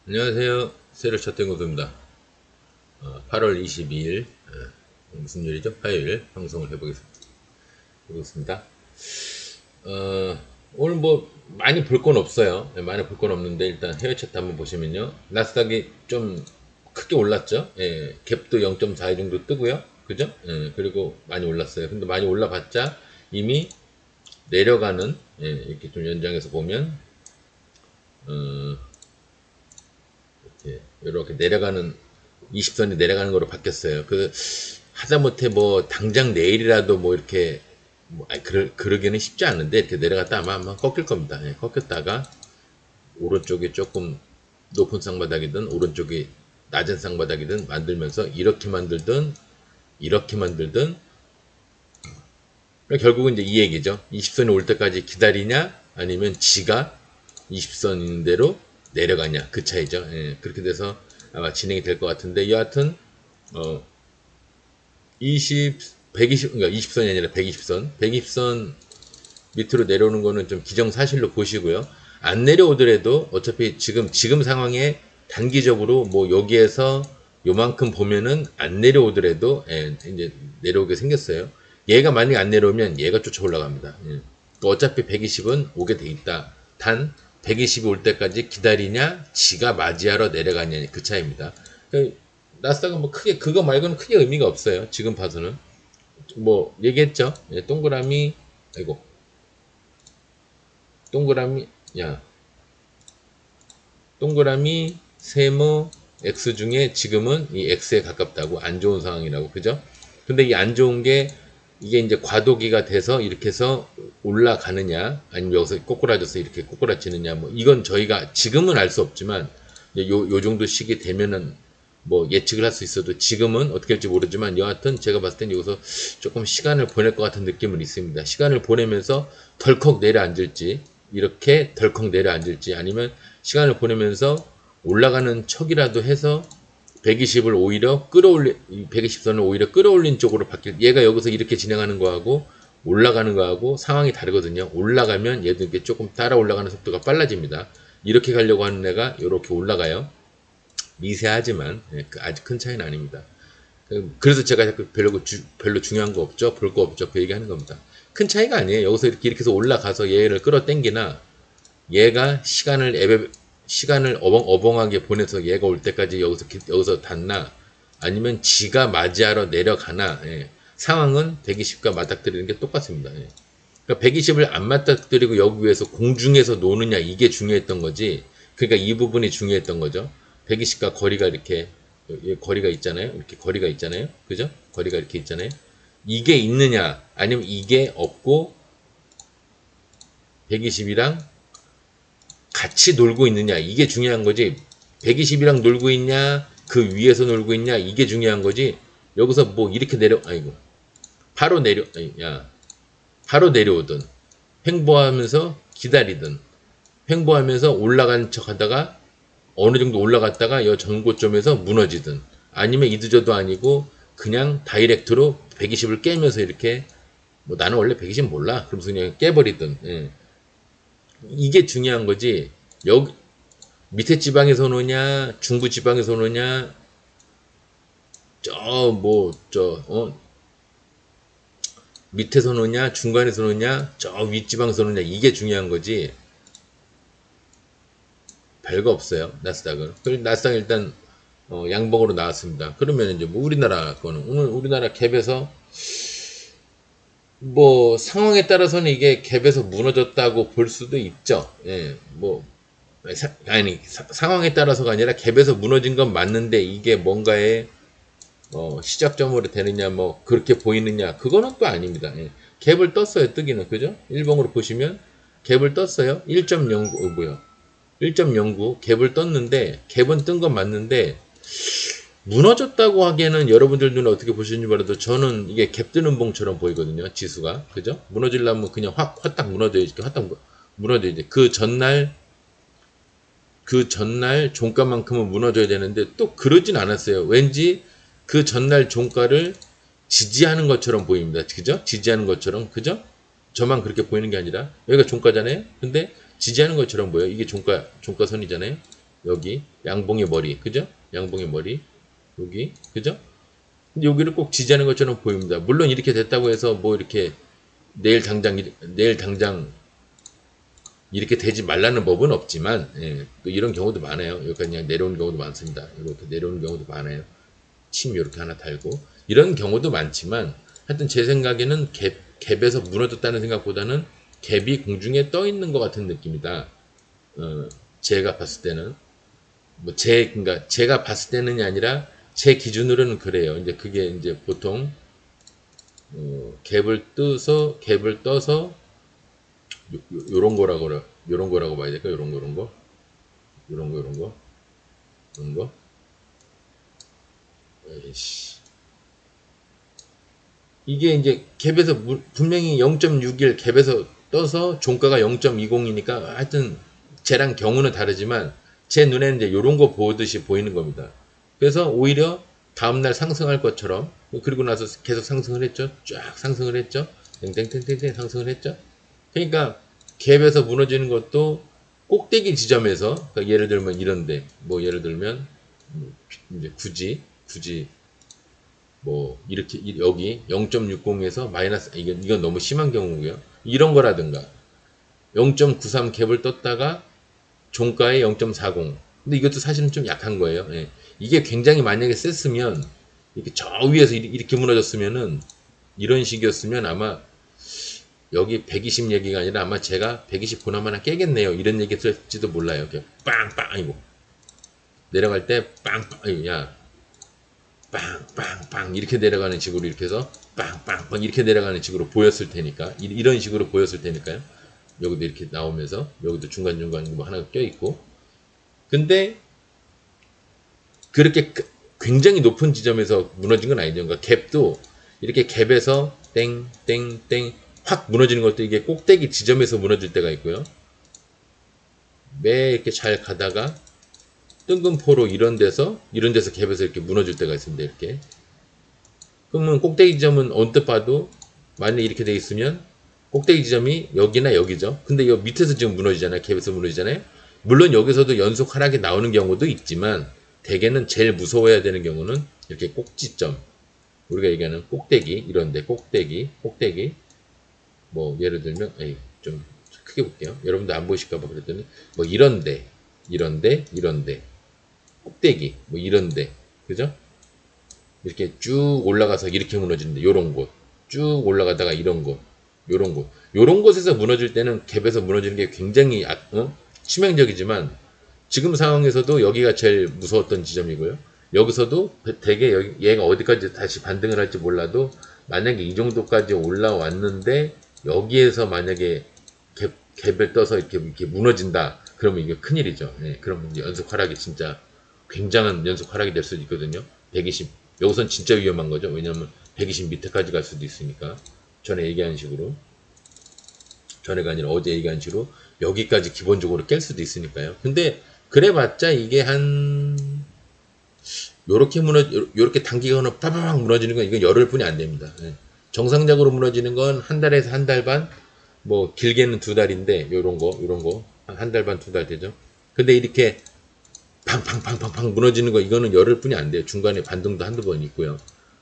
안녕하세요. 새로 쳤던 고수입니다. 8월 22일 무슨 요일이죠? 화요일 방송을 해보겠습니다. 오늘 뭐 많이 볼 건 없어요. 많이 볼 건 없는데 일단 해외 차트 한번 보시면요. 나스닥이 좀 크게 올랐죠. 갭도 0.42 정도 뜨고요. 그죠? 그리고 많이 올랐어요. 근데 많이 올라봤자 이미 내려가는, 이렇게 좀 연장해서 보면 이렇게 내려가는 20선이 내려가는 거로 바뀌었어요. 하다못해 뭐 당장 내일이라도 뭐 이렇게 그러기는 쉽지 않은데 이렇게 내려갔다 아마 꺾일 겁니다. 꺾였다가 오른쪽이 조금 높은 쌍바닥이든 오른쪽이 낮은 쌍바닥이든 만들면서 이렇게 만들든 결국은 이제 이 얘기죠. 20선이 올 때까지 기다리냐 아니면 지가 20선 있는 대로 내려가냐 그 차이죠. 그렇게 돼서 아마 진행이 될 것 같은데 여하튼 120 그러니까 20선이 아니라 120선 밑으로 내려오는 거는 좀 기정사실로 보시고요. 안 내려오더라도 어차피 지금 상황에 단기적으로 뭐 여기에서 요만큼 보면은 안 내려오더라도 이제 내려오게 생겼어요. 얘가 만약에 안 내려오면 얘가 쫓아 올라갑니다. 어차피 120은 오게 돼 있다. 단 120이 올 때까지 기다리냐 지가 맞이하러 내려가냐 그 차이입니다. 나스닥은 뭐 크게 그거 말고는 크게 의미가 없어요. 지금 봐서는 뭐 얘기했죠. 동그라미 아이고 동그라미 야 동그라미 세모 X 중에 지금은 이 X에 가깝다고 안 좋은 상황이라고 그죠? 근데 이 안 좋은 게 이게 이제 과도기가 돼서 이렇게 해서 올라가느냐 아니면 여기서 꼬꾸라져서 이렇게 꼬꾸라지느냐 뭐 이건 저희가 지금은 알 수 없지만 요 정도 시기 되면은 뭐 예측을 할 수 있어도 지금은 어떻게 할지 모르지만 여하튼 제가 봤을 땐 여기서 조금 시간을 보낼 것 같은 느낌은 있습니다. 시간을 보내면서 덜컥 내려앉을지 이렇게 덜컥 내려앉을지 아니면 시간을 보내면서 올라가는 척이라도 해서 120을 오히려 120선을 오히려 끌어올린 쪽으로 얘가 여기서 이렇게 진행하는 거하고 올라가는 거하고 상황이 다르거든요. 올라가면 얘도 이렇게 조금 따라 올라가는 속도가 빨라집니다. 이렇게 가려고 하는 애가 이렇게 올라가요. 미세하지만 아주 큰 차이는 아닙니다. 그래서 제가 별로 중요한 거 없죠. 볼 거 없죠. 그 얘기하는 겁니다. 큰 차이가 아니에요. 여기서 이렇게 해서 올라가서 얘를 끌어당기나 얘가 시간을 어벙하게 보내서 얘가 올 때까지 여기서 닿나 아니면 지가 맞이하러 내려가나 상황은 120과 맞닥뜨리는 게 똑같습니다. 그러니까 120을 안 맞닥뜨리고 여기 위에서 공중에서 노느냐 이게 중요했던 거지. 그러니까 이 부분이 중요했던 거죠. 120과 거리가 이렇게 거리가 있잖아요. 이렇게 거리가 있잖아요. 그죠? 거리가 이렇게 있잖아요. 이게 있느냐 아니면 이게 없고 120이랑 같이 놀고 있느냐 이게 중요한 거지. 120이랑 놀고 있냐 그 위에서 놀고 있냐 이게 중요한 거지. 여기서 뭐 이렇게 바로 내려오든 횡보하면서 기다리든 횡보하면서 올라가는 척 하다가 어느 정도 올라갔다가 이 전고점에서 무너지든 아니면 이드저도 아니고 그냥 다이렉트로 120을 깨면서 이렇게 뭐 나는 원래 120 몰라 그러면서 그냥 깨버리든 이게 중요한 거지. 여기 밑에 지방에서 오느냐 중부 지방에서 오느냐 밑에서 오느냐 중간에서 오느냐 저 윗지방에서 오느냐 이게 중요한 거지. 별거 없어요. 나스닥은. 그리고 나스닥 일단 양봉으로 나왔습니다. 그러면 이제 뭐 우리나라 거는 오늘 우리나라 갭에서 뭐 상황에 따라서는 이게 갭에서 무너졌다고 볼 수도 있죠. 뭐 상황에 따라서가 아니라 갭에서 무너진 건 맞는데 이게 뭔가의 시작점으로 되느냐 뭐 그렇게 보이느냐 그거는 또 아닙니다. 갭을 떴어요. 뜨기는 그죠? 일봉으로 보시면 갭을 떴어요. 1.09 뭐야 1.09 갭을 떴는데 갭은 뜬 건 맞는데 무너졌다고 하기에는 여러분들 눈에 어떻게 보시는지 몰라도 저는 이게 갭 뜨는 봉처럼 보이거든요. 지수가 그죠? 무너지려면 그냥 화딱 무너져야지. 화딱 무너져야지. 그 전날 종가만큼은 무너져야 되는데 또 그러진 않았어요. 왠지 그 전날 종가를 지지하는 것처럼 보입니다. 그죠? 지지하는 것처럼 그죠? 저만 그렇게 보이는 게 아니라 여기가 종가잖아요. 근데 지지하는 것처럼 보여요. 이게 종가선이잖아요. 여기 양봉의 머리, 그죠? 양봉의 머리 여기, 그죠? 근데 여기를 꼭 지지하는 것처럼 보입니다. 물론 이렇게 됐다고 해서 뭐 이렇게 내일 당장 이렇게 되지 말라는 법은 없지만, 예, 또 이런 경우도 많아요. 여기까지 그냥 내려오는 경우도 많습니다. 이렇게 내려오는 경우도 많아요. 침 이렇게 하나 달고 이런 경우도 많지만, 하여튼 제 생각에는 갭에서 무너졌다는 생각보다는 갭이 공중에 떠 있는 것 같은 느낌이다. 제가 봤을 때는 그러니까 제가 봤을 때는이 아니라 제 기준으로는 그래요. 이제 그게 이제 보통 갭을 떠서 요런 거라고 요런 거라고 봐야 될까? 요런 거. 에이씨. 이게 이제 갭에서 분명히 0.61 갭에서 떠서 종가가 0.20이니까 하여튼 쟤랑 경우는 다르지만 제 눈에는 이제 요런 거 보듯이 보이는 겁니다. 그래서 오히려 다음날 상승할 것처럼, 그리고 나서 계속 상승을 했죠. 쫙 상승을 했죠. 땡땡땡땡땡 상승을 했죠. 그러니까 갭에서 무너지는 것도 꼭대기 지점에서, 그러니까 예를 들면 이런데, 뭐 예를 들면 이제 굳이 뭐 이렇게 여기 0.60에서 마이너스, 이건 너무 심한 경우고요. 이런 거라든가 0.93 갭을 떴다가 종가에 0.40. 근데 이것도 사실은 좀 약한 거예요. 예. 이게 굉장히 만약에 셌으면, 이렇게 저 위에서 이렇게 무너졌으면은, 이런 식이었으면 아마 여기 120 얘기가 아니라 아마 제가 120 보나마나 깨겠네요. 이런 얘기 했을지도 몰라요. 이렇게 빵빵, 아이고. 내려갈 때 빵빵, 아이고, 야, 빵빵빵 이렇게 내려가는 식으로 이렇게 해서 빵빵빵 이렇게 내려가는 식으로 보였을 테니까, 이런 식으로 보였을 테니까요. 여기도 이렇게 나오면서 여기도 중간중간 뭐 하나 껴있고, 근데 그렇게 굉장히 높은 지점에서 무너진 건 아니죠. 그러니까 갭도 이렇게 갭에서 땡땡땡 확 무너지는 것도 이게 꼭대기 지점에서 무너질 때가 있고요. 매 이렇게 잘 가다가 뜬금포로 이런 데서 갭에서 이렇게 무너질 때가 있습니다. 이렇게. 그러면 꼭대기 지점은 언뜻 봐도 만약에 이렇게 돼 있으면 꼭대기 지점이 여기나 여기죠. 근데 여기 밑에서 지금 무너지잖아요. 갭에서 무너지잖아요. 물론 여기서도 연속 하락이 나오는 경우도 있지만, 대개는 제일 무서워해야 되는 경우는 이렇게 꼭지점, 우리가 얘기하는 꼭대기, 이런데 꼭대기 뭐 예를 들면 좀 크게 볼게요. 여러분도 안 보이실까봐 그랬더니 뭐 이런데 꼭대기 뭐 이런데, 그죠? 이렇게 쭉 올라가서 이렇게 무너지는데 요런 곳, 쭉 올라가다가 이런 곳, 요런 곳에서 무너질 때는 갭에서 무너지는 게 굉장히 치명적이지만, 지금 상황에서도 여기가 제일 무서웠던 지점이고요. 여기서도 되게 얘가 어디까지 다시 반등을 할지 몰라도, 만약에 이 정도까지 올라왔는데 여기에서 만약에 갭을 떠서 이렇게 무너진다, 그러면 이게 큰일이죠. 네, 그러면 연속 하락이 진짜 굉장한 연속 하락이 될 수도 있거든요. 120, 여기선 진짜 위험한 거죠. 왜냐면 120 밑에까지 갈 수도 있으니까. 전에 얘기한 식으로, 전에가 아니라 어제 얘기한 식으로 여기까지 기본적으로 깰 수도 있으니까요. 근데 그래봤자 이게 요렇게 단기간으로 빠바박 무너지는 건 이건 열흘뿐이 안 됩니다. 예. 정상적으로 무너지는 건 한 달에서 한 달 반, 뭐 길게는 두 달인데, 요런 거 한 달 반 두 달 되죠. 근데 이렇게 팡팡팡팡팡 무너지는 거, 이거는 열흘뿐이 안 돼요. 중간에 반등도 한두 번 있고요.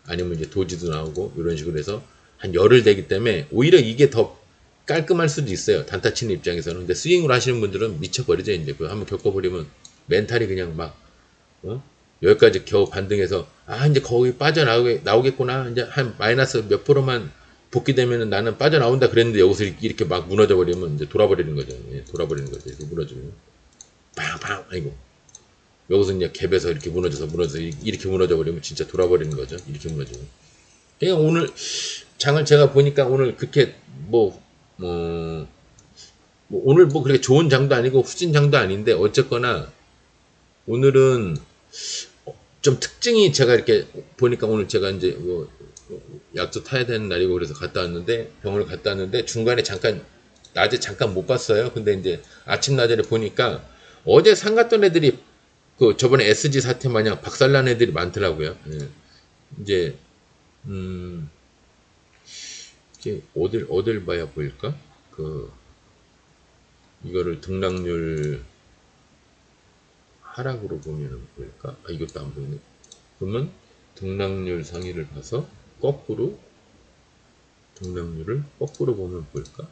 아니면 이제 도지도 나오고 이런 식으로 해서 한 열흘 되기 때문에 오히려 이게 더 깔끔할 수도 있어요. 단타 치는 입장에서는. 근데 스윙으로 하시는 분들은 미쳐버리죠. 이제 그거 한번 겪어버리면 멘탈이 그냥 막 여기까지 겨우 반등해서 이제 거의 빠져나오겠구나. 이제 한 마이너스 몇 프로만 복귀되면은 나는 빠져나온다 그랬는데, 여기서 이렇게 막 무너져 버리면 이제 돌아버리는 거죠. 예, 돌아버리는 거죠. 이렇게 무너지면 빵빵, 아이고. 여기서 이제 갭에서 이렇게 무너져서 이렇게 무너져 버리면 진짜 돌아버리는 거죠. 이렇게 무너지면. 그냥 오늘 장을 제가 보니까 오늘 그렇게 오늘 뭐 그렇게 좋은 장도 아니고 후진 장도 아닌데, 어쨌거나 오늘은 좀 특징이, 제가 이렇게 보니까 오늘 제가 이제 뭐 약도 타야 되는 날이고 그래서 병원을 갔다 왔는데 중간에 낮에 잠깐 못 봤어요. 근데 이제 아침 낮에 보니까 어제 상 갔던 애들이 저번에 SG 사태 마냥 박살난 애들이 많더라고요. 예. 이제 이제 어딜 봐야 보일까? 이거를 등락률, 하락으로 보면은 보일까? 아, 이것도 안 보이네. 그러면 등락률 상위를 봐서 거꾸로 등락률을 거꾸로 보면 보일까?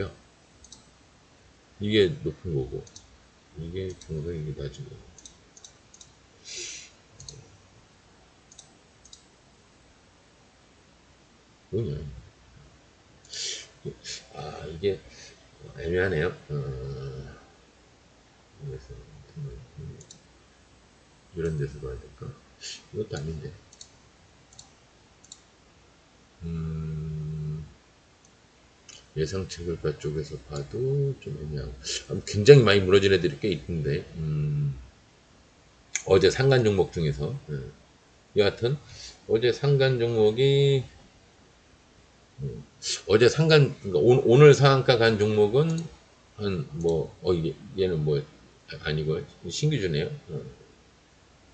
야, 이게 높은 거고 이게 정상 이게 낮은 거고. 뭐냐? 아, 이게 애매하네요. 그래서 이런 데서 봐야 될까? 이것도 아닌데. 예상치 결과 쪽에서 봐도 좀 애매하고. 굉장히 많이 무너진 애들이 꽤 있던데. 어제 상간 종목 중에서. 여하튼, 어제 상간 종목이, 어제 상간, 그러니까 오늘 상한가 간 종목은, 이게, 얘는 뭐, 아니고, 신규주네요.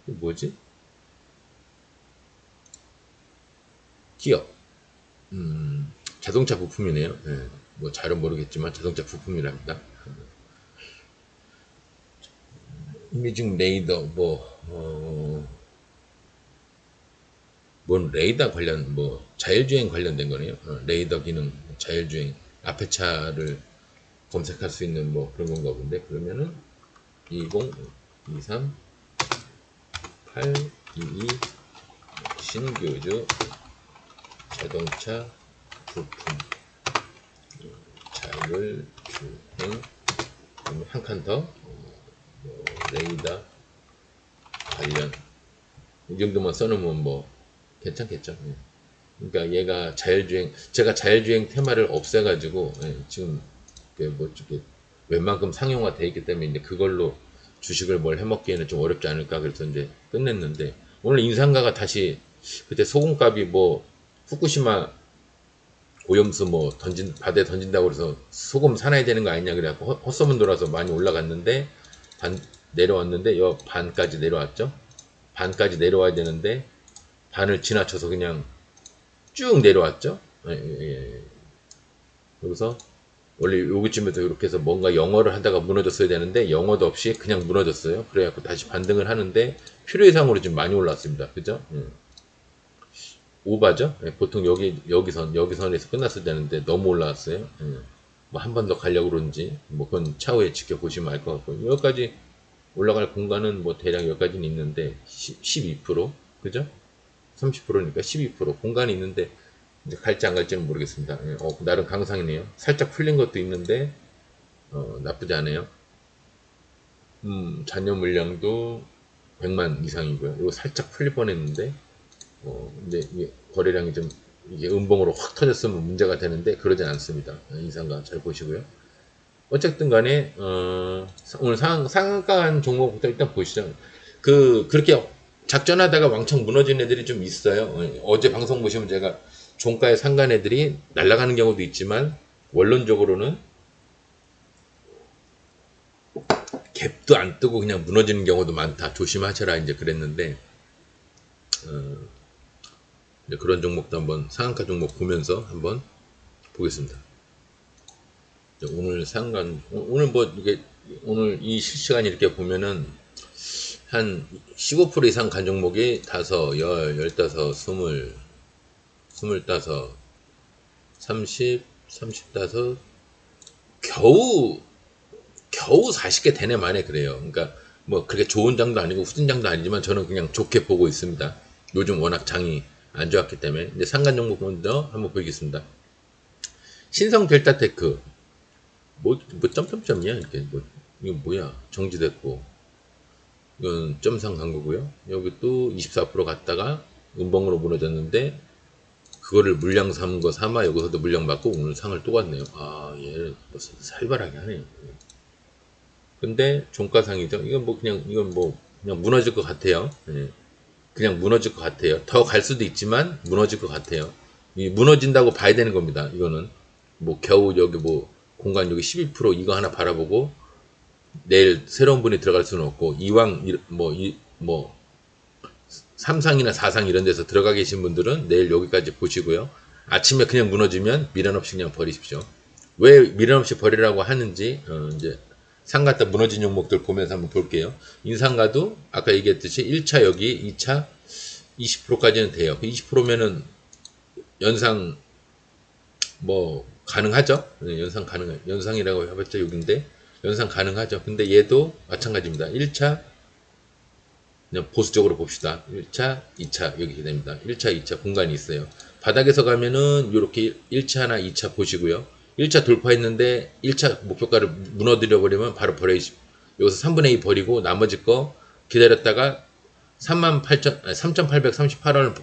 뭐지? 기업. 자동차 부품이네요. 예, 뭐 잘은 모르겠지만 자동차 부품이랍니다. 이미징 레이더 뭔 레이더 관련 자율주행 관련된 거네요. 레이더 기능 자율주행 앞에 차를 검색할 수 있는 뭐 그런 건가 본데 그러면은 20 23 8 22 신규주 자동차 부품 자율주행 한 칸 더 레이더 관련 이 정도만 써놓으면 뭐 괜찮겠죠. 예. 그러니까 얘가 자율주행 제가 자율주행 테마를 없애가지고 지금 뭐 이렇게 웬만큼 상용화 돼 있기 때문에 이제 그걸로 주식을 뭘 해먹기에는 좀 어렵지 않을까 그래서 이제 끝냈는데 오늘 인상가가 다시 그때 소금값이 뭐 후쿠시마 오염수 뭐 바다에 던진다고 그래서 소금 사놔야 되는 거 아니냐 그래갖고 헛소문 돌아서 많이 올라갔는데 내려왔는데 여 반까지 내려왔죠. 반까지 내려와야 되는데 반을 지나쳐서 그냥 쭉 내려왔죠. 예, 예, 예. 여기서 원래 여기쯤에서 이렇게 해서 뭔가 영어를 하다가 무너졌어야 되는데 영어도 없이 그냥 무너졌어요. 그래갖고 다시 반등을 하는데 필요 이상으로 지금 많이 올랐습니다. 그죠? 오바죠? 예, 보통 여기선에서 끝났어야 되는데 너무 올라왔어요. 뭐 한 번 더 가려고 그런지 뭐 그건 차후에 지켜보시면 알 것 같고 여기까지 올라갈 공간은 뭐 대략 여기까지는 있는데 12% 그죠? 30%니까 12% 공간이 있는데 이제 갈지 안 갈지는 모르겠습니다. 예, 나름 강상이네요. 살짝 풀린 것도 있는데 나쁘지 않아요. 잔여 물량도 100만 이상이고요. 이거 살짝 풀릴 뻔했는데 근데 이게 거래량이 좀 이게 음봉으로 확 터졌으면 문제가 되는데 그러진 않습니다. 이상가 잘 보시고요. 어쨌든 간에 오늘 상한가한 종목부터 일단 보시죠. 그렇게 작전하다가 왕창 무너진 애들이 좀 있어요. 어제 방송 보시면 제가 종가에 상간 애들이 날아가는 경우도 있지만 원론적으로는 갭도 안 뜨고 그냥 무너지는 경우도 많다. 조심하셔라 이제 그랬는데 이제 그런 종목도 한번 상한가 종목 보면서 한번 보겠습니다. 오늘 상간 오늘 뭐 이게 오늘 이 실시간 이렇게 보면은 한 15% 이상 간 종목이 5, 10, 15, 20, 25, 30, 35 겨우 40개 되네 만에 그래요. 그러니까 뭐 그렇게 좋은 장도 아니고 후진 장도 아니지만 저는 그냥 좋게 보고 있습니다. 요즘 워낙 장이 안 좋았기 때문에 이제 상간 종목 먼저 한번 보겠습니다. 신성 델타테크 뭐 점점점이야 이렇게 이거 뭐야 정지됐고 이건 점상 간 거고요. 여기 또 24% 갔다가 음봉으로 무너졌는데 그거를 물량 삼은 거 삼아 여기서도 물량 받고 오늘 상을 또 갔네요. 아 얘를 살벌하게 하네요. 근데 종가상이죠. 이건 이건 그냥 무너질 것 같아요. 예. 그냥 무너질 것 같아요. 더 갈 수도 있지만 무너질 것 같아요. 이 무너진다고 봐야 되는 겁니다. 이거는 뭐 겨우 여기 뭐 공간 여기 12% 이거 하나 바라보고 내일 새로운 분이 들어갈 수는 없고 이왕 뭐 3상이나 4상 이런 데서 들어가 계신 분들은 내일 여기까지 보시고요. 아침에 그냥 무너지면 미련 없이 그냥 버리십시오. 왜 미련 없이 버리라고 하는지 이제 상가다 무너진 종목들 보면서 한번 볼게요. 인상가도 아까 얘기했듯이 1차 여기 2차 20%까지는 돼요. 20%면은 연상 뭐 가능하죠. 네, 연상 가능 연상이라고 해봤자 여기인데 연상 가능하죠. 근데 얘도 마찬가지입니다. 1차 그냥 보수적으로 봅시다. 1차, 2차 여기 됩니다. 1차, 2차 공간이 있어요. 바닥에서 가면은 이렇게 1차나 2차 보시고요. 1차 돌파했는데 1차 목표가를 무너뜨려 버리면 바로 버리시. 여기서 3분의 2 버리고 나머지 거 기다렸다가 3838원을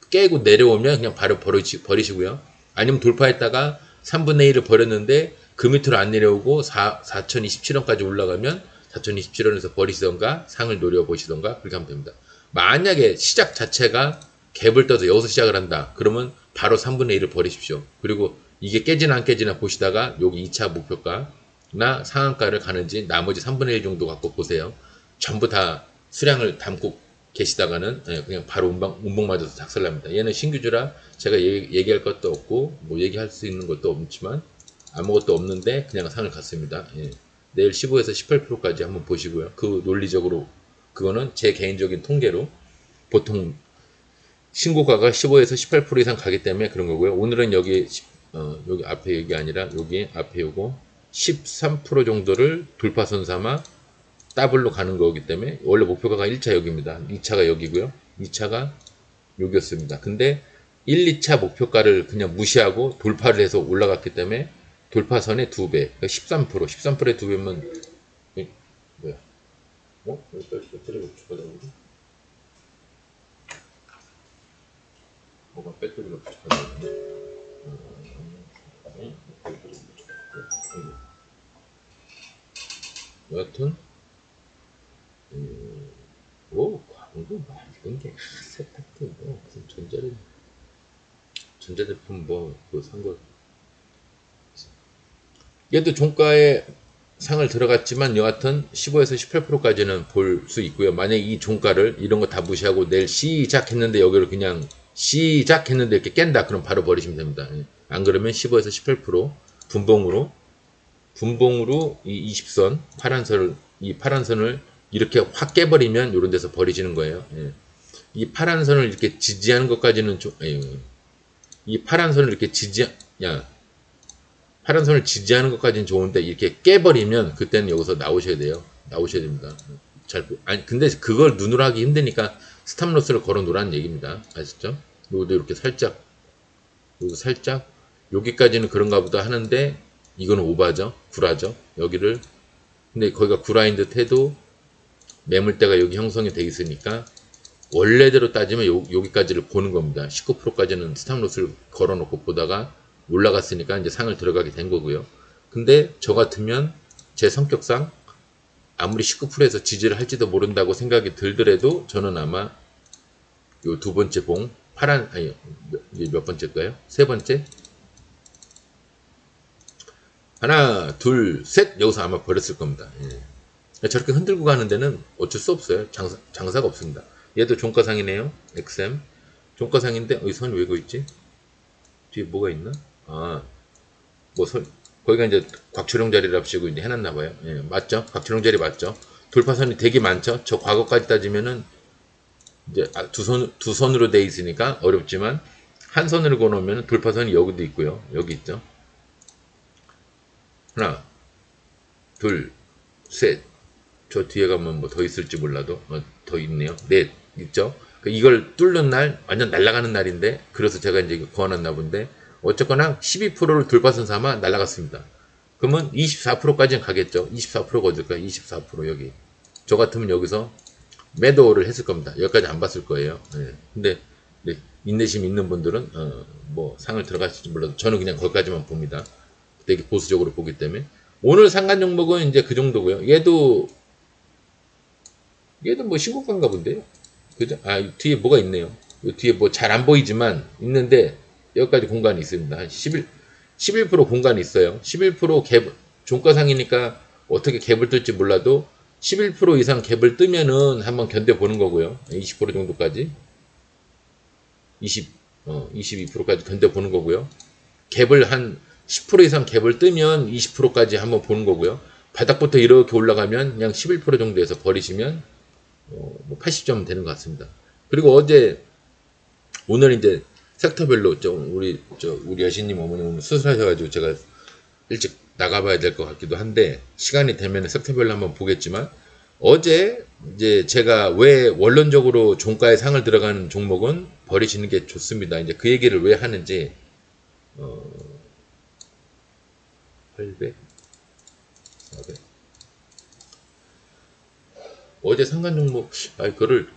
깨고 내려오면 그냥 바로 버리시고요. 아니면 돌파했다가 3분의 1을 버렸는데 그 밑으로 안 내려오고 4027원까지 올라가면 4027원에서 버리시던가 상을 노려보시던가 그렇게 하면 됩니다. 만약에 시작 자체가 갭을 떠서 여기서 시작을 한다. 그러면 바로 3분의 1을 버리십시오. 그리고 이게 깨지나 안 깨지나 보시다가 여기 2차 목표가나 상한가를 가는지 나머지 3분의 1 정도 갖고 보세요. 전부 다 수량을 담고 계시다가는 그냥 바로 운봉 맞아서 작살납니다. 얘는 신규주라 제가 얘기할 것도 없고 뭐 얘기할 수 있는 것도 없지만 아무것도 없는데 그냥 상을 갔습니다. 예. 내일 15에서 18%까지 한번 보시고요. 그 논리적으로 그거는 제 개인적인 통계로 보통 신고가가 15에서 18% 이상 가기 때문에 그런 거고요. 오늘은 여기 여기 앞에 여기 아니라 여기 앞에 요거 13% 정도를 돌파선 삼아 더블로 가는 거기 때문에 원래 목표가가 1차 여기입니다. 2차가 여기고요. 2차가 여기였습니다. 근데 1, 2차 목표가를 그냥 무시하고 돌파를 해서 올라갔기 때문에 돌파선의 2배, 그러니까 13%의 2배면 뭐야? 여기까지 배터리가 부족하다고? 뭐가 배터리가 부족하다고? 여하튼 광고 이런 게 세탁도 뭐 무슨 전자제품 뭐 산 거 얘도 종가에 상을 들어갔지만 여하튼 15에서 18%까지는 볼 수 있고요. 만약 이 종가를 이런 거 다 무시하고 내일 시작했는데 여기를 그냥 시작했는데 이렇게 깬다 그럼 바로 버리시면 됩니다. 안 그러면 15에서 18% 분봉으로 이 20선 이 파란 선을 이렇게 확 깨버리면 이런 데서 버리시는 거예요. 예. 이 파란 선을 이렇게 지지하는 것까지는 이 파란 선을 이렇게 파란 선을 지지하는 것까지는 좋은데 이렇게 깨버리면 그때는 여기서 나오셔야 돼요. 나오셔야 됩니다. 근데 그걸 눈으로 하기 힘드니까 스탑로스를 걸어 놓으라는 얘기입니다. 아시죠? 여기도 이렇게 살짝 여기까지는 그런가 보다 하는데 이거는 오바죠. 구라죠. 여기를 근데 거기가 구라인 듯 해도 매물대가 여기 형성이 돼 있으니까 원래대로 따지면 여기까지를 보는 겁니다. 19%까지는 스탑로스를 걸어 놓고 보다가 올라갔으니까 이제 상을 들어가게 된 거고요. 근데 저 같으면 제 성격상 아무리 19%에서 지지를 할지도 모른다고 생각이 들더라도 저는 아마 요 두 번째 봉 몇 번째일까요? 세 번째? 하나, 둘, 셋 여기서 아마 버렸을 겁니다. 예. 저렇게 흔들고 가는 데는 어쩔 수 없어요. 장사가 없습니다. 얘도 종가상이네요. XM 종가상인데 여기 선 왜 그어있지? 뒤에 뭐가 있나? 거기가 이제 곽초룡 자리랍시고 이제 해놨나봐요. 예, 맞죠? 곽초룡 자리 맞죠? 돌파선이 되게 많죠? 저 과거까지 따지면은 이제 두 선으로 돼 있으니까 어렵지만 한 선으로 그어놓으면 돌파선이 여기도 있고요. 여기 있죠? 하나, 둘, 셋. 저 뒤에 가면 뭐 더 있을지 몰라도 더 있네요. 넷 있죠? 이걸 뚫는 날 완전 날아가는 날인데 그래서 제가 이제 그어놨나 본데 어쨌거나 12%를 돌파선 삼아 날아갔습니다. 그러면 24%까지는 가겠죠. 24%가 어딜까요? 24% 여기. 저 같으면 여기서 매도를 했을 겁니다. 여기까지 안 봤을 거예요. 네. 근데 네, 인내심 있는 분들은 뭐 상을 들어갈지 몰라도 저는 그냥 거기까지만 봅니다. 되게 보수적으로 보기 때문에 오늘 상간 종목은 이제 그 정도고요. 얘도 뭐 신고가인가 본데요. 그죠? 뒤에 뭐가 있네요. 뒤에 뭐 잘 안 보이지만 있는데 여기까지 공간이 있습니다. 한 11% 공간이 있어요. 11% 갭, 종가상이니까 어떻게 갭을 뜰지 몰라도 11% 이상 갭을 뜨면은 한번 견뎌보는 거고요. 20% 정도까지. 22%까지 견뎌보는 거고요. 갭을 한 10% 이상 갭을 뜨면 20%까지 한번 보는 거고요. 바닥부터 이렇게 올라가면 그냥 11% 정도에서 버리시면 뭐 80점 되는 것 같습니다. 그리고 오늘 이제 섹터별로 우리 여신님 어머님 오늘 수술하셔가지고 제가 일찍 나가봐야 될 것 같기도 한데 시간이 되면 섹터별로 한번 보겠지만 어제 이제 제가 왜 원론적으로 종가에 상을 들어가는 종목은 버리시는 게 좋습니다. 이제 그 얘기를 왜 하는지 800, 400 어제 상관 종목 그거를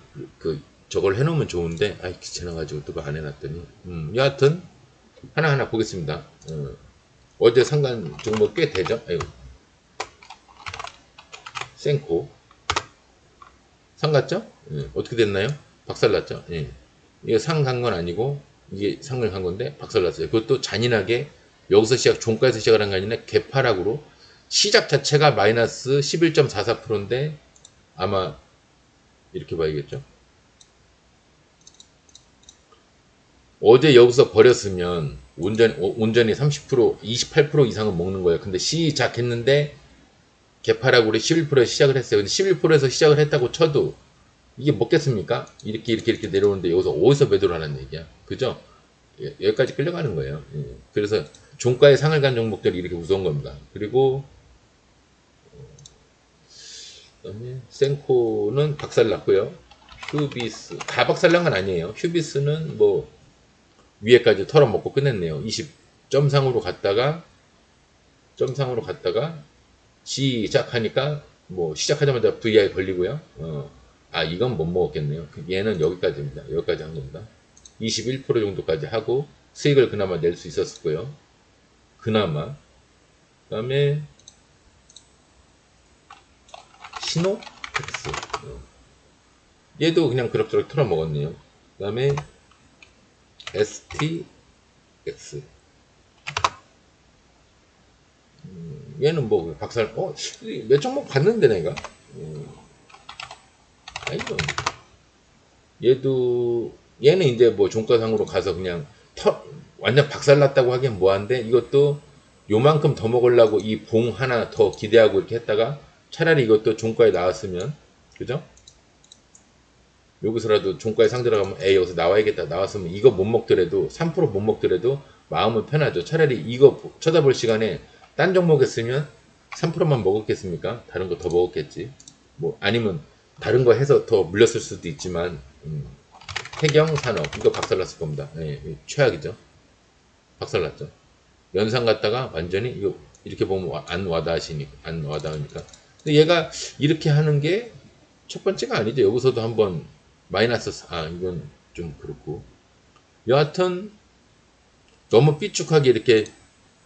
저걸 해놓으면 좋은데 귀찮아가지고 또 안 해놨더니 여하튼 하나하나 보겠습니다. 어제 상관 종목 꽤 되죠? 센코 상갔죠? 어떻게 됐나요? 박살났죠? 이게 상 간 건 아니고 이게 상을 간 건데 박살났어요. 그것도 잔인하게 여기서 종가에서 시작을 한 게 아니라 개파락으로 시작 자체가 마이너스 11.44%인데 아마 이렇게 봐야겠죠? 어제 여기서 버렸으면 온전히 30%, 28% 이상은 먹는 거예요. 근데 시작했는데 개파락으로 11%에 시작을 했어요. 근데 11%에서 시작을 했다고 쳐도 이게 먹겠습니까? 이렇게 내려오는데 여기서 어디서 매도를 하는 얘기야? 그죠? 여기까지 끌려가는 거예요. 그래서 종가에 상을 간 종목들이 이렇게 무서운 겁니다. 그리고 그다음에 센코는 박살났고요. 휴비스 다 박살난 건 아니에요. 휴비스는 뭐 위에까지 털어먹고 끝냈네요. 20점상으로 갔다가 시작하니까 뭐 시작하자마자 VI 걸리고요. 이건 못 먹었겠네요. 얘는 여기까지입니다. 여기까지 한 겁니다. 21% 정도까지 하고 수익을 그나마 낼 수 있었고요. 그나마. 그 다음에 시노텍스 얘도 그냥 그럭저럭 털어먹었네요. 그 다음에 STX 얘는 뭐 박살 몇 종목 봤는데 내가 얘는 이제 뭐 종가상으로 가서 그냥 완전 박살났다고 하기엔 뭐한데 이것도 요만큼 더 먹으려고 이 봉 하나 더 기대하고 이렇게 했다가 차라리 이것도 종가에 나왔으면 그죠? 여기서라도 종가에 상 들어가면 여기서 나와야겠다 나왔으면 이거 못 먹더라도 3% 못 먹더라도 마음은 편하죠. 차라리 이거 쳐다볼 시간에 딴 종목 했으면 3%만 먹었겠습니까? 다른 거 더 먹었겠지. 뭐 아니면 다른 거 해서 더 물렸을 수도 있지만 해경산업 이거 박살났을 겁니다. 최악이죠. 박살났죠. 연상 갔다가 완전히 이거 이렇게 보면 안 와닿으니까. 근데 얘가 이렇게 하는 게 첫 번째가 아니죠. 여기서도 한번 마이너스 이건 좀 그렇고 여하튼 너무 삐죽하게 이렇게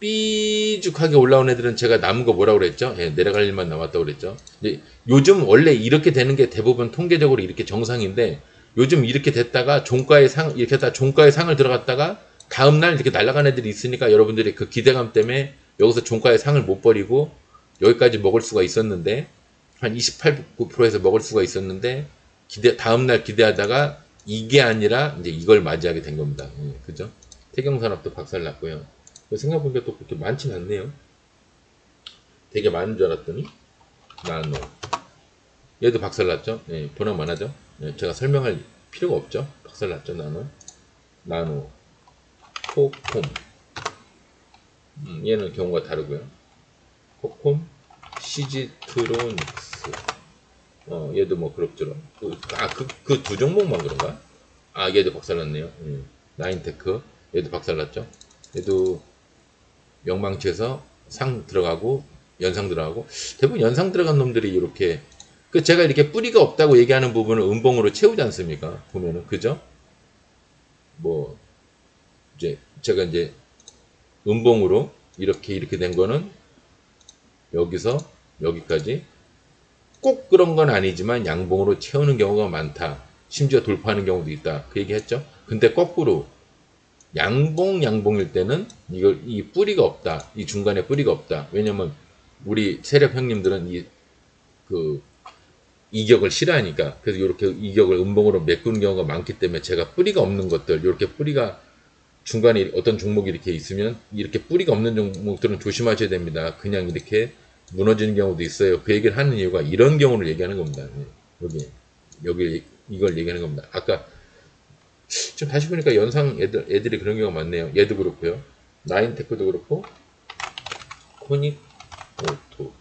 삐죽하게 올라온 애들은 제가 남은 거 뭐라고 그랬죠? 내려갈 일만 남았다고 그랬죠. 근데 요즘 원래 이렇게 되는 게 대부분 통계적으로 이렇게 정상인데 요즘 이렇게 됐다가 종가의 상을 들어갔다가 다음날 이렇게 날아간 애들이 있으니까 여러분들이 그 기대감 때문에 여기서 종가의 상을 못 버리고 여기까지 먹을 수가 있었는데 한 28, 9%에서 먹을 수가 있었는데 다음날 기대하다가 이게 아니라 이제 이걸 맞이하게 된 겁니다. 그죠? 태경산업도 박살났고요. 생각보니까 또 그렇게 많진 않네요. 되게 많은 줄 알았더니 나노 얘도 박살났죠. 번호만 하죠. 제가 설명할 필요가 없죠. 박살났죠. 나노 코콤 얘는 경우가 다르고요. 코콤 시지트로닉스 얘도 뭐 그럭저럭 그 두 종목만 그런가? 얘도 박살났네요. 나인테크 얘도 박살났죠. 얘도 영망치에서 상 들어가고 연상 들어가고 대부분 연상 들어간 놈들이 이렇게 제가 이렇게 뿌리가 없다고 얘기하는 부분을 음봉으로 채우지 않습니까? 보면은 그죠? 뭐 제가 이제 음봉으로 이렇게 된 거는 여기서 여기까지 꼭 그런 건 아니지만 양봉으로 채우는 경우가 많다. 심지어 돌파하는 경우도 있다. 그 얘기 했죠? 근데 거꾸로 양봉일 때는 이 뿌리가 없다. 이 중간에 뿌리가 없다. 왜냐면 우리 세력 형님들은 이격을 싫어하니까 그래서 이렇게 이격을 음봉으로 메꾸는 경우가 많기 때문에 제가 뿌리가 없는 것들 이렇게 뿌리가 중간에 어떤 종목이 이렇게 있으면 이렇게 뿌리가 없는 종목들은 조심하셔야 됩니다. 그냥 이렇게 무너지는 경우도 있어요. 그 얘기를 하는 이유가 이런 경우를 얘기하는 겁니다. 여기 이걸 얘기하는 겁니다. 아까 좀 다시 보니까 연상 애들이 그런 경우가 많네요. 얘도 그렇고요. 나인테크도 그렇고 코닉 오토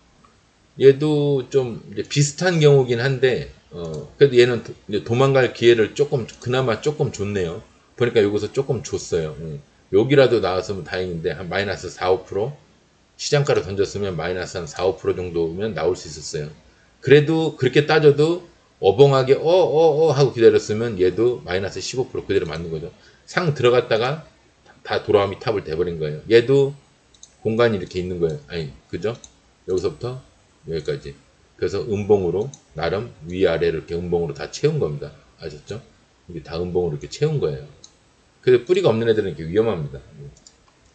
얘도 좀 이제 비슷한 경우긴 한데 그래도 얘는 이제 도망갈 기회를 조금 그나마 조금 줬네요. 보니까 여기서 조금 줬어요. 여기라도 나왔으면 다행인데 한 마이너스 4, 5% 시장가로 던졌으면 마이너스 한 4, 5% 정도면 나올 수 있었어요. 그래도 그렇게 따져도 어벙하게 하고 기다렸으면 얘도 마이너스 15% 그대로 맞는 거죠. 상 들어갔다가 다 도라미 탑을 돼버린 거예요. 얘도 공간이 이렇게 있는 거예요. 아니 그죠? 여기서부터 여기까지. 그래서 음봉으로 나름 위아래를 이렇게 음봉으로 다 채운 겁니다. 아셨죠? 이게 다 음봉으로 이렇게 채운 거예요. 그래서 뿌리가 없는 애들은 이렇게 위험합니다.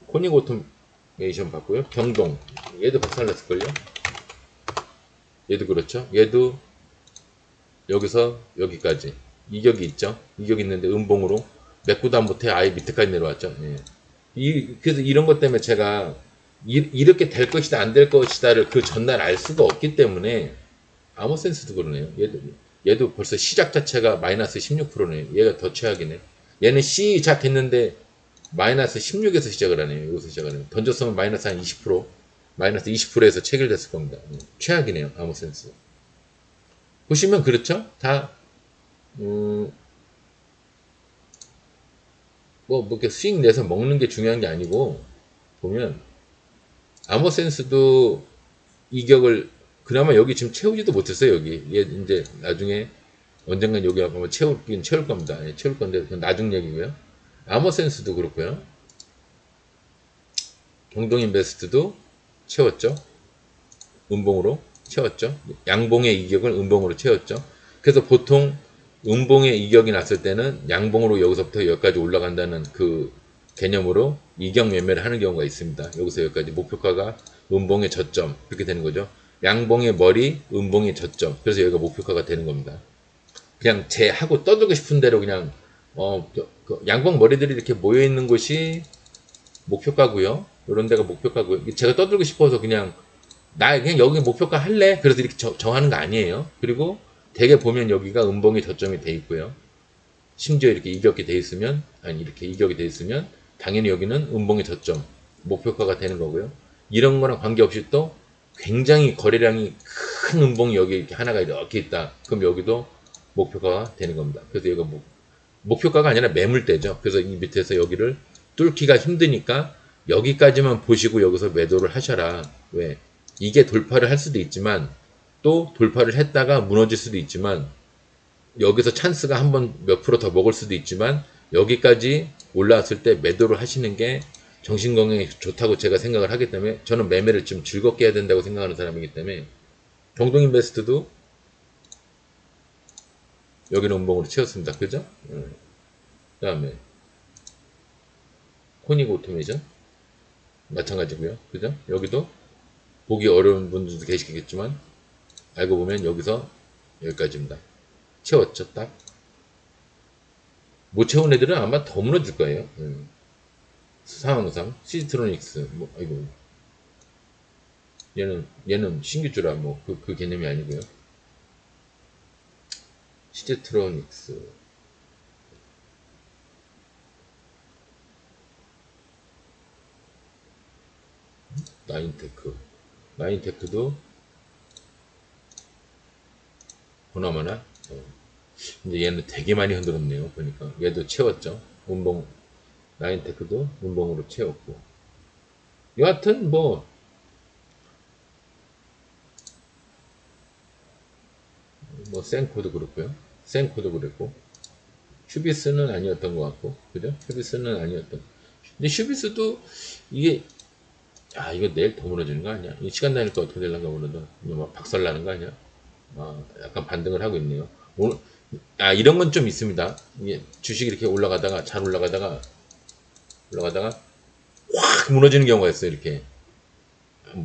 코닉 오토메이션 봤고요. 경동 얘도 박살났을걸요? 얘도 그렇죠? 얘도 여기서 여기까지 이격이 있죠? 이격이 있는데 음봉으로 메꾸다 못해 아예 밑에까지 내려왔죠? 예. 그래서 이런 것 때문에 제가 이렇게 될 것이다 안 될 것이다를 그 전날 알 수가 없기 때문에 아무 센스도 그러네요. 얘도 벌써 시작 자체가 마이너스 16%네요. 얘가 더 최악이네. 얘는 시작했는데 마이너스 16에서 시작을 하네요. 여기서 시작을 하네요. 던졌으면 마이너스 한 20%, 마이너스 20%에서 체결됐을 겁니다. 최악이네요. 아무 센스. 보시면 그렇죠? 다 뭐 이렇게 수익 내서 먹는 게 중요한 게 아니고 보면 아머센스도 이격을 그나마 여기 지금 채우지도 못했어요. 여기 얘 이제 나중에 언젠간 여기 한번 채울 겁니다. 예, 채울 건데 그건 나중 얘기고요. 아머센스도 그렇고요. 경동인베스트도 채웠죠. 음봉으로 채웠죠. 양봉의 이격을 음봉으로 채웠죠. 그래서 보통 음봉의 이격이 났을 때는 양봉으로 여기서부터 여기까지 올라간다는 그 개념으로 이격 매매를 하는 경우가 있습니다. 여기서 여기까지 목표가가 음봉의 저점 그렇게 되는 거죠. 양봉의 머리, 음봉의 저점. 그래서 여기가 목표가가 되는 겁니다. 그냥 제 하고 떠들고 싶은 대로 그냥 양봉 머리들이 이렇게 모여 있는 곳이 목표가고요. 이런 데가 목표가고요. 제가 떠들고 싶어서 그냥 그냥 여기 목표가 할래? 그래서 이렇게 정하는 거 아니에요. 그리고 대개 보면 여기가 음봉의 저점이 돼 있고요. 심지어 이렇게 이격이 돼 있으면, 아니, 이렇게 이격이 돼 있으면, 당연히 여기는 음봉의 저점, 목표가가 되는 거고요. 이런 거랑 관계없이 또 굉장히 거래량이 큰 음봉이 여기 이렇게 하나가 이렇게 있다. 그럼 여기도 목표가가 되는 겁니다. 그래서 여기가 목표가가 아니라 매물대죠. 그래서 이 밑에서 여기를 뚫기가 힘드니까 여기까지만 보시고 여기서 매도를 하셔라. 왜? 이게 돌파를 할 수도 있지만 또 돌파를 했다가 무너질 수도 있지만 여기서 찬스가 한번 몇 프로 더 먹을 수도 있지만 여기까지 올라왔을 때 매도를 하시는 게 정신건강에 좋다고 제가 생각을 하기 때문에 저는 매매를 좀 즐겁게 해야 된다고 생각하는 사람이기 때문에 경동인베스트도 여기는 음봉으로 채웠습니다. 그죠? 그 다음에 코닉 오토메이션 마찬가지고요. 그죠? 여기도 보기 어려운 분들도 계시겠지만 알고 보면 여기서 여기까지입니다. 채웠죠, 딱. 못 채운 애들은 아마 더 무너질 거예요. 상황상 시트로닉스, 아이고, 얘는 신규주라 그 개념이 아니고요. 시트로닉스, 나인테크도 보나마나 근데 얘는 되게 많이 흔들었네요. 보니까 얘도 채웠죠. 음봉 나인테크도 음봉으로 채웠고 여하튼 센코도 그렇고요. 센코도 그랬고 슈비스는 아니었던 것 같고 그죠? 슈비스는 아니었던. 근데 슈비스도 이게 이거 내일 더 무너지는 거 아니야? 이 시간 다니까 어떻게 되려나 모르도 막 박살 나는 거 아니야? 약간 반등을 하고 있네요. 오늘 이런 건 좀 있습니다. 이게 주식이 이렇게 올라가다가 잘 올라가다가 확 무너지는 경우가 있어요. 이렇게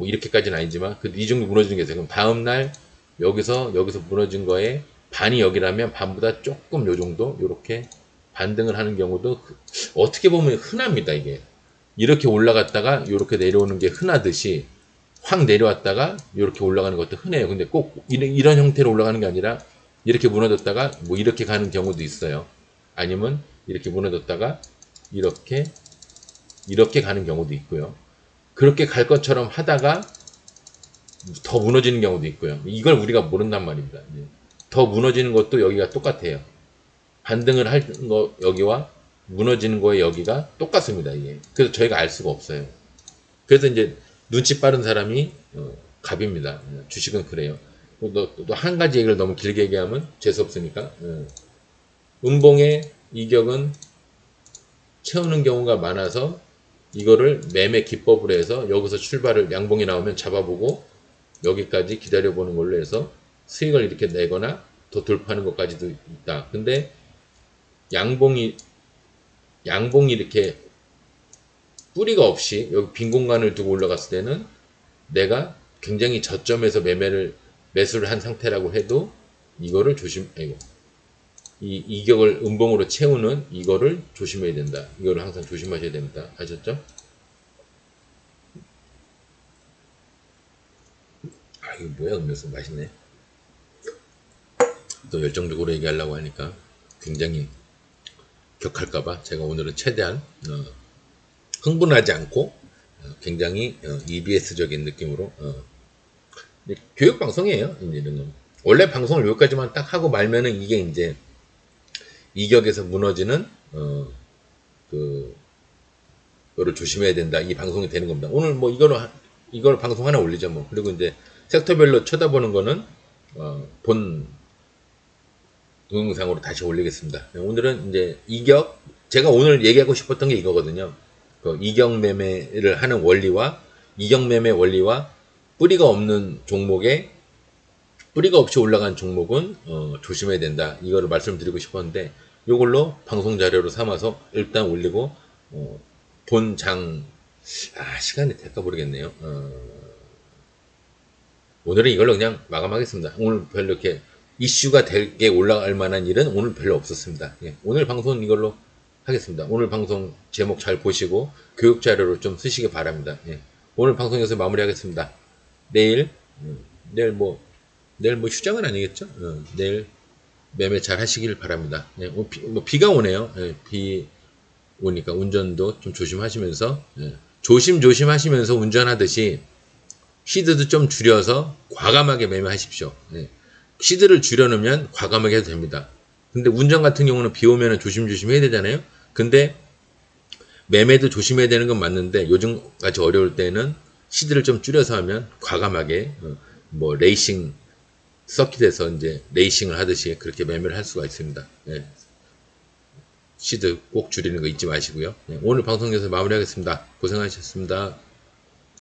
이렇게까지는 아니지만 이 정도 무너지는 게 있어요. 그럼 다음 날 여기서 무너진 거에 반이 여기라면 반보다 조금 요 정도 요렇게 반등을 하는 경우도 어떻게 보면 흔합니다. 이게 이렇게 올라갔다가 이렇게 내려오는 게 흔하듯이 확 내려왔다가 이렇게 올라가는 것도 흔해요. 근데 꼭 이런 형태로 올라가는 게 아니라 이렇게 무너졌다가 뭐 이렇게 가는 경우도 있어요. 아니면 이렇게 무너졌다가 이렇게 가는 경우도 있고요. 그렇게 갈 것처럼 하다가 더 무너지는 경우도 있고요. 이걸 우리가 모른단 말입니다. 더 무너지는 것도 여기가 똑같아요. 반등을 할 거 여기와 무너지는 거의 여기가 똑같습니다. 이게. 그래서 저희가 알 수가 없어요. 그래서 이제 눈치 빠른 사람이 갑입니다. 주식은 그래요. 또 한 가지 얘기를 너무 길게 얘기하면 재수 없으니까 음봉의 이격은 채우는 경우가 많아서 이거를 매매 기법으로 해서 여기서 출발을 양봉이 나오면 잡아보고 여기까지 기다려보는 걸로 해서 수익을 이렇게 내거나 더 돌파하는 것까지도 있다. 근데 양봉이 이렇게 뿌리가 없이 여기 빈 공간을 두고 올라갔을 때는 내가 굉장히 저점에서 매수를 한 상태라고 해도 이거를 이 이격을 음봉으로 채우는 이거를 조심해야 된다. 이거를 항상 조심하셔야 됩니다. 아셨죠? 아, 이거 뭐야, 음료수 맛있네. 또 열정적으로 얘기하려고 하니까 굉장히 격할까봐 제가 오늘은 최대한 흥분하지 않고 굉장히 EBS적인 느낌으로 교육 방송이에요. 이제 이런 건. 원래 방송을 여기까지만 딱 하고 말면은 이게 이제 이격에서 무너지는 그거를 조심해야 된다. 이 방송이 되는 겁니다. 오늘 뭐 이걸 방송 하나 올리죠 뭐. 그리고 이제 섹터별로 쳐다보는 거는 본 동영상으로 다시 올리겠습니다. 오늘은 이제 이격, 제가 오늘 얘기하고 싶었던 게 이거거든요. 그 이격 매매를 하는 원리와 이격 매매 원리와 뿌리가 없는 종목에 뿌리가 없이 올라간 종목은 조심해야 된다. 이거를 말씀드리고 싶었는데 이걸로 방송 자료로 삼아서 일단 올리고 시간이 될까 모르겠네요. 오늘은 이걸로 그냥 마감하겠습니다. 오늘 별로 이렇게 이슈가 되게 올라갈 만한 일은 오늘 별로 없었습니다. 예, 오늘 방송은 이걸로 하겠습니다. 오늘 방송 제목 잘 보시고 교육 자료로 좀 쓰시기 바랍니다. 예, 오늘 방송 여기서 마무리하겠습니다. 내일 뭐 휴장은 아니겠죠? 내일 매매 잘 하시길 바랍니다. 예, 비가 오네요. 예, 비 오니까 운전도 좀 조심하시면서 조심 하시면서 운전하듯이 시드도 좀 줄여서 과감하게 매매하십시오. 예. 시드를 줄여놓으면 과감하게 해도 됩니다. 근데 운전 같은 경우는 비 오면 조심조심 해야 되잖아요. 근데 매매도 조심해야 되는 건 맞는데 요즘같이 어려울 때는 시드를 좀 줄여서 하면 과감하게 뭐 레이싱 서킷에서 이제 레이싱을 하듯이 그렇게 매매를 할 수가 있습니다. 예. 시드 꼭 줄이는 거 잊지 마시고요. 예. 오늘 방송 여기서 마무리하겠습니다. 고생하셨습니다.